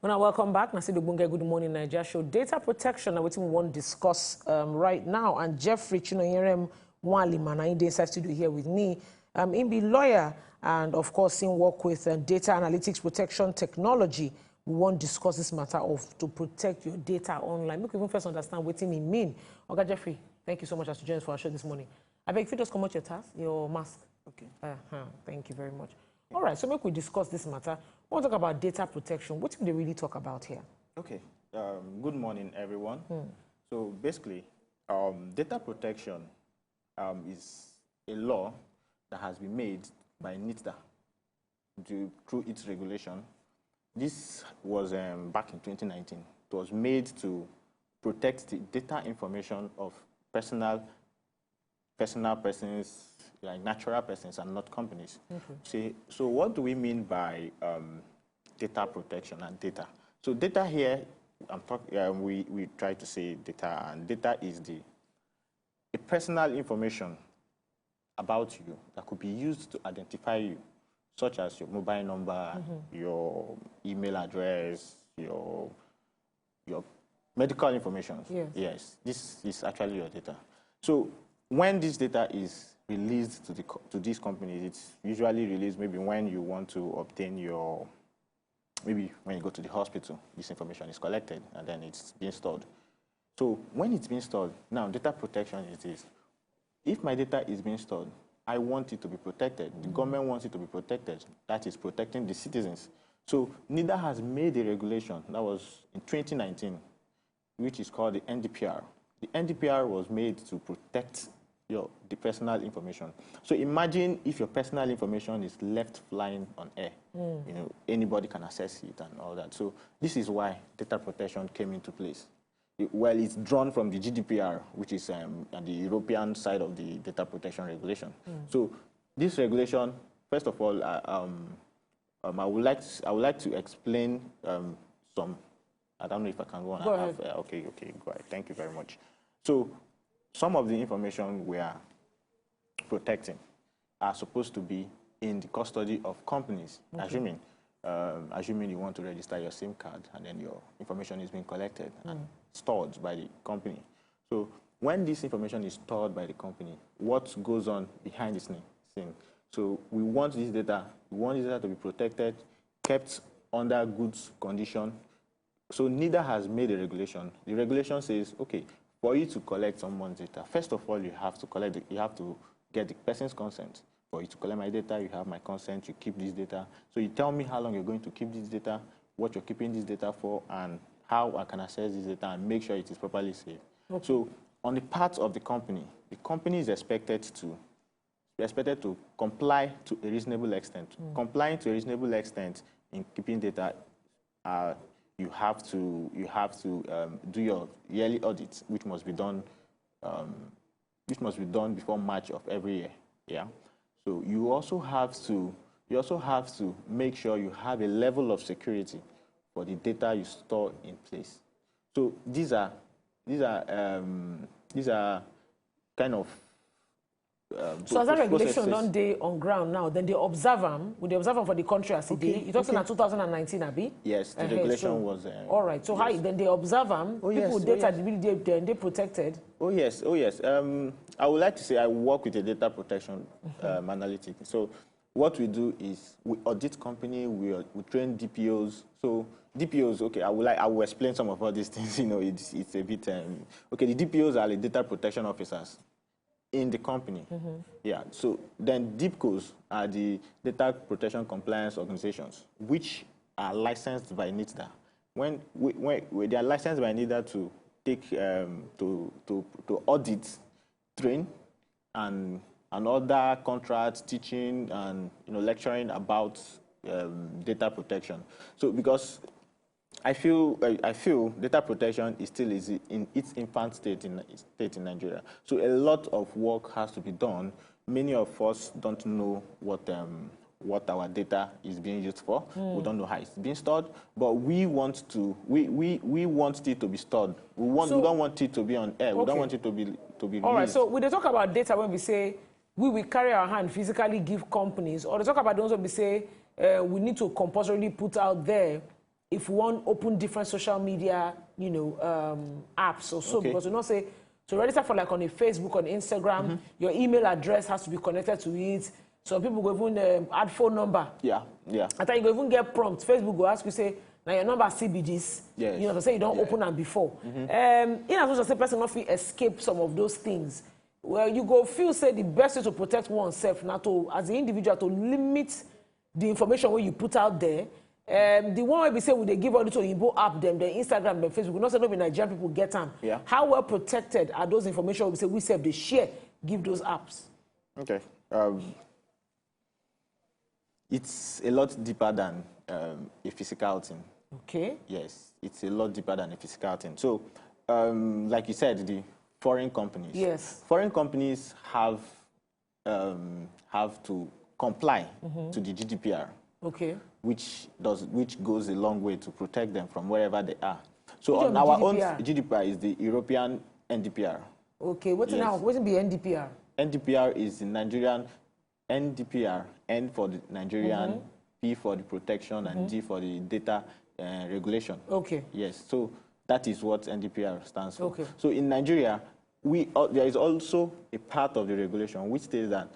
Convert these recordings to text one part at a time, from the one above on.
Well, welcome back. Nasi Bunge, Good Morning Naija show. Data protection, which we want to discuss right now. And Jeffrey Chinoyerem Wanlimana in the inside studio here with me. He be lawyer and, of course, in work with data analytics protection technology. We want to discuss this matter of to protect your data online. Make you first understand what it mean. Okay, Jeffrey, thank you so much for joining us for our show this morning. I beg if you just come out your task, your mask. Okay. Thank you very much. All right, so make we discuss this matter. We want to talk about data protection. What do they really talk about here? Okay. Good morning, everyone. So basically, data protection is a law that has been made by NITDA through its regulation. This was back in 2019. It was made to protect the data information of personal persons, like natural persons and not companies. So what do we mean by data protection and data? So data here, we try to say data, and data is the personal information about you that could be used to identify you, such as your mobile number, your email address, your medical information. Yes, this is actually your data. So when this data is released to these companies, it's usually released maybe when you want to obtain your, maybe when you go to the hospital, this information is collected and then it's being stored. So when it's being stored, now data protection is this. If my data is being stored, I want it to be protected. The government wants it to be protected. That is protecting the citizens. So NIDA has made a regulation that was in 2019, which is called the NDPR. The NDPR was made to protect the personal information. So imagine if your personal information is left flying on air. You know, anybody can access it and all that. So this is why data protection came into place. Well, it's drawn from the GDPR, which is the European side of the data protection regulation. So this regulation, first of all, I would like to explain some. I don't know if I can go on. Go ahead. Okay, go ahead. Thank you very much. So some of the information we are protecting are supposed to be in the custody of companies. Assuming you want to register your SIM card and then your information is being collected and stored by the company. So when this information is stored by the company, what goes on behind the scene? So we want this data to be protected, kept under good condition. So NIDA has made a regulation. The regulation says, okay, for you to collect someone's data, first of all, you have to get the person's consent. For you to collect my data, you have my consent, you keep this data. So you tell me how long you're going to keep this data, what you're keeping this data for, and how I can access this data and make sure it is properly saved. So on the part of the company is expected to comply to a reasonable extent. Complying to a reasonable extent in keeping data, you have to do your yearly audit, which must be done before March of every year. Yeah. So you also have to make sure you have a level of security for the data you store in place. So these are kind of so as that regulation don't day on ground now, then they observe them. Would they observe them for the country as it day? You're talking about 2019, Abi? Yes, the regulation was. All right. So yes. How then they observe them? People data they protected. Oh yes. I would like to say I work with a data protection analytic. So what we do is we audit company, we train DPOs. So DPOs, okay, I will explain some of all these things. You know, it's a bit okay. The DPOs are the data protection officers in the company. Yeah. So then DPCOs are the data protection compliance organizations, which are licensed by NITDA. When they are licensed by NITDA to take to audit, train, and other contracts, teaching, and lecturing about data protection. So because I feel data protection is still in its infant state in Nigeria. So a lot of work has to be done. Many of us don't know what our data is being used for. We don't know how it's being stored, but we want it to be stored. We don't want it to be on air. We don't want it to be released. All right. So we talk about data when we say we will carry our hand physically give companies, or they talk about those when we say we need to compulsorily put out there if we want open different social media, you know, apps or so, because we not say to register for like on a Facebook, on Instagram, your email address has to be connected to it. Some people go even add phone number. Yeah. I thought you go even get prompt. Facebook go ask you say, now your number still be this. Yes. You know, to say you don't open them before. In as much as a person not feel escape some of those things, well, you go feel say the best way to protect oneself, now to as an individual to limit the information where you put out there. The one where we say we they give all the to Igbo app them, the Instagram, the Facebook. Not say no be Nigerian people get them. Yeah. How well protected are those information we say we serve they share, give those apps? Okay. It's a lot deeper than a physical thing. Okay. Yes, it's a lot deeper than a physical thing. So, like you said, the foreign companies. Yes. Foreign companies have to comply to the GDPR. Okay. Which goes a long way to protect them from wherever they are. So Which on our own GDPR is the European NDPR. Okay. What's now? What's be NDPR? NDPR is the Nigerian NDPR. N for the Nigerian, P for the protection, and D for the data regulation. Okay. Yes. So that is what NDPR stands for. Okay. So in Nigeria, there is also a part of the regulation which states that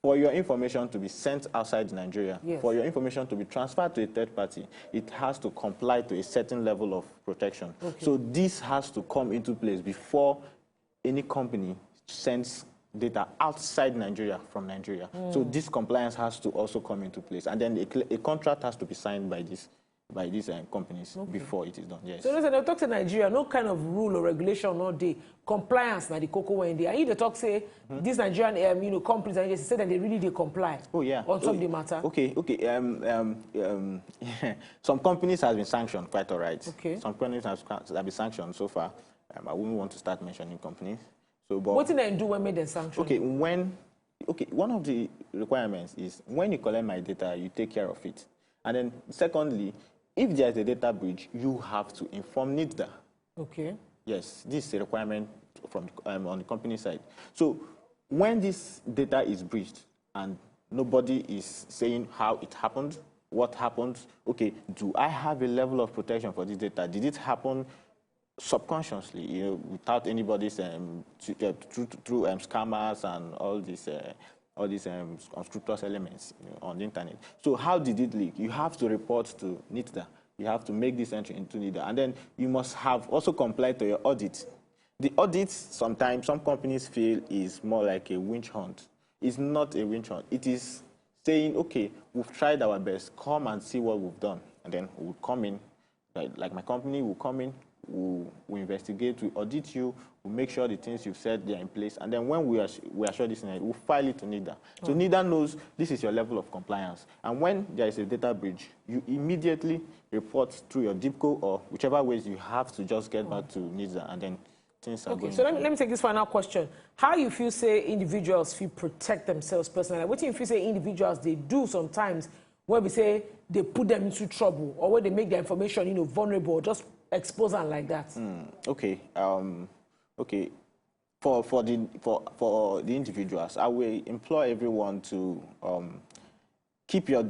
for your information to be sent outside Nigeria, for your information to be transferred to a third party, it has to comply to a certain level of protection. Okay. So this has to come into place before any company sends data outside Nigeria from Nigeria. So this compliance has to also come into place. And then a contract has to be signed by these companies before it is done. Yes. So listen, they talk to Nigeria, no kind of rule or regulation, no day. Compliance na the cocoa when they are. They talk say these Nigerian companies and say that they really comply. Oh yeah. On top of the matter. Okay. Some companies have been sanctioned quite all right. Okay. Some companies have been sanctioned so far. I wouldn't want to start mentioning companies. So, but what did they do when made them sanction? One of the requirements is when you collect my data, you take care of it. And then secondly, if there is a data breach, you have to inform NIDA. Okay. Yes, this is a requirement from on the company side. So when this data is breached and nobody is saying how it happened, what happened, okay, do I have a level of protection for this data? Did it happen subconsciously, without anybody's through scammers and all these unscrupulous elements on the internet? So how did it leak? You have to report to NIDA. You have to make this entry into NIDA, and then you must have also complied to your audit. The audit, sometimes some companies feel is more like a witch hunt. It's not a witch hunt. It is saying, okay, we've tried our best. Come and see what we've done, and then we'll come in. Like my company will come in. We'll investigate, we audit you, we'll make sure the things you've said they're in place, and then when we are sure this, we'll file it to NIDA. So NIDA knows this is your level of compliance, and when there is a data breach, you immediately report through your DIPCO or whichever ways you have to just get back to NIDA, and then things are going. So let me take this final question. How you feel say individuals feel protect themselves personally? What do you feel say individuals they do sometimes when we say they put them into trouble or when they make their information vulnerable or just expose them like that? Okay. For the individuals, I will implore everyone to give your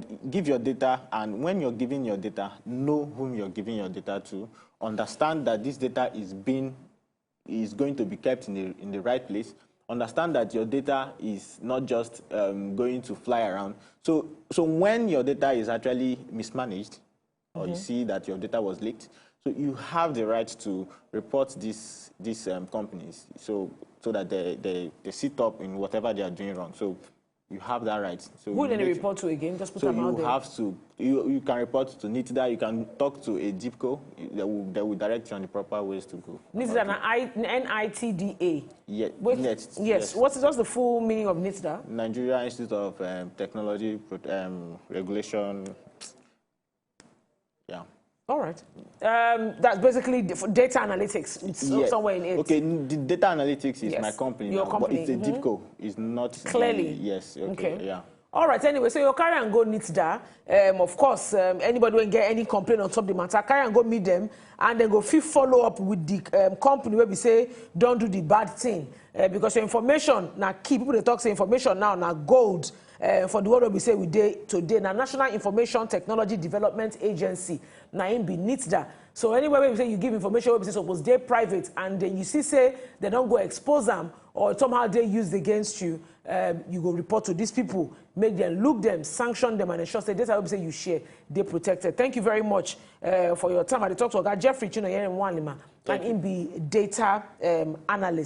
data, and when you're giving your data, know whom you're giving your data to. Understand that this data is going to be kept in the right place. Understand that your data is not just going to fly around. So when your data is actually mismanaged, or you see that your data was leaked, so you have the right to report these companies, so that they sit up in whatever they are doing wrong. So you have that right. So who did they report to again? Just put them out there. You can report to NIDA. You can talk to a DIPCO. They will direct you on the proper ways to go. NIDA, NITDA. Yes. What's the full meaning of NIDA? Nigeria Institute of Technology Regulation. Yeah. All right. That's basically data analytics. It's somewhere in it. Okay, the data analytics is my company. Your company. But it's a DIPCO. It's not clearly. Yes. Okay. Yeah. All right, anyway, so you carry and go meet that. Of course, anybody will get any complaint on top of the matter, carry and go meet them, and then go follow up with the company where we say, don't do the bad thing. Because your information, now key, people they talk say information now gold. For the word we say we did today, now National Information Technology Development Agency, now in be NITDA. So anywhere we say you give information, we say suppose they're private, and then you see say they don't go expose them or somehow they used against you, you go report to these people, make them look them, sanction them, and ensure that that's how we say you share, they protected. Thank you very much for your time. I talked to Jeffrey Chino here in Wanlima, and in be data analyst.